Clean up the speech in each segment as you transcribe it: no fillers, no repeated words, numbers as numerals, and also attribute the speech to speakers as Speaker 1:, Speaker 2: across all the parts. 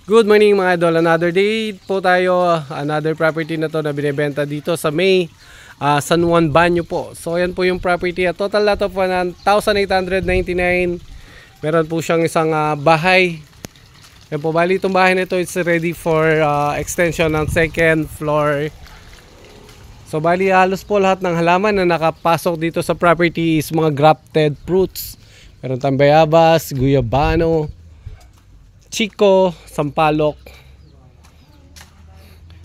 Speaker 1: Good morning mga idol, another day po tayo, another property na to na binibenta dito sa May, San Juan Banyo po. So yan po yung property, total lot of 1,899. Meron po siyang isang bahay. Yan po, bali itong bahay na ito is ready for extension ng second floor. So bali halos po lahat ng halaman na nakapasok dito sa property is mga grafted fruits. Meron tayong bayabas, guyabano, Chico, Sampalok.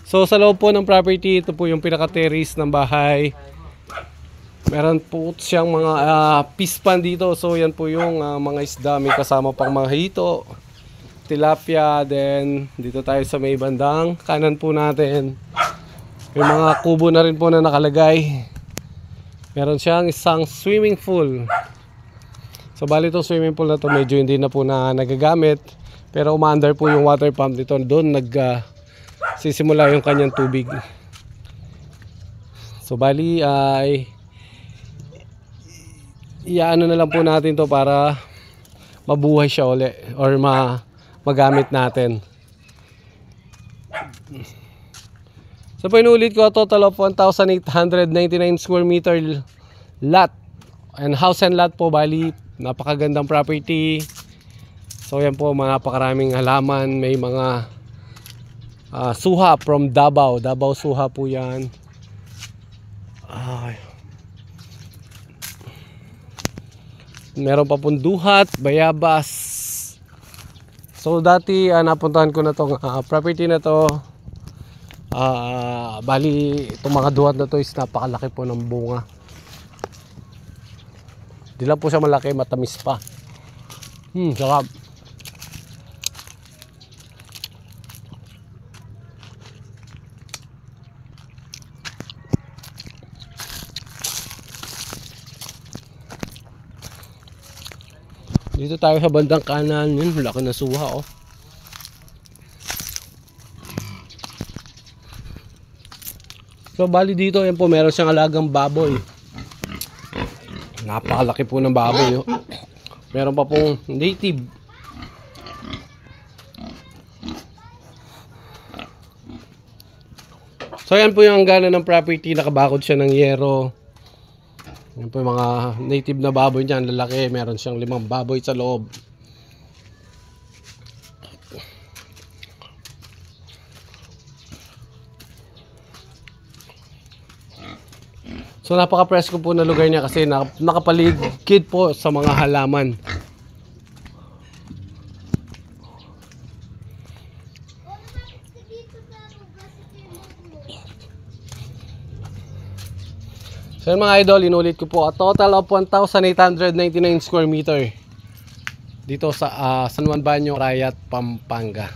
Speaker 1: So sa loob po ng property, ito po yung pinaka-terrace ng bahay. Meron po siyang mga pispan dito. So yan po yung mga isda. May kasama pang mga hito, tilapia. Then dito tayo sa may bandang kanan po natin. May mga kubo na rin po na nakalagay. Meron siyang isang swimming pool. So bali itong swimming pool na to medyo hindi na po na nagagamit. Pero umaandar po yung water pump dito. Doon sisimula yung kanyang tubig. So bali ay iaano na lang po natin to para mabuhay siya uli or magamit natin. So po inulit ko, total of 1,899 square meter lot and house and lot po. Bali napakagandang property. So yan po, napakaraming halaman. May mga suha from Davao. Davao suha po yan. Meron pa pong duhat, bayabas. So dati napuntahan ko na tong property na to. Bali itong mga duhat na to is napakalaki po ng bunga. Di lang po siya malaki, matamis pa. Sarap. Dito tayo sa bandang kanan, yun, laki na suha oh. So bali dito, yan po, meron siyang alagang baboy. Napakalaki po ng baboy oh. Meron pa pong native. So yan po yung gana ng property, nakabakod siya ng yero. Yan po yung mga native na baboy niyan, lalaki. Meron siyang 5 baboy sa loob. So napaka-presko po na lugar niya kasi nakapaligid po sa mga halaman. So yun mga idol, inulit ko po, a total of 1,899 square meter dito sa San Juan Banyo, Rayat, Pampanga.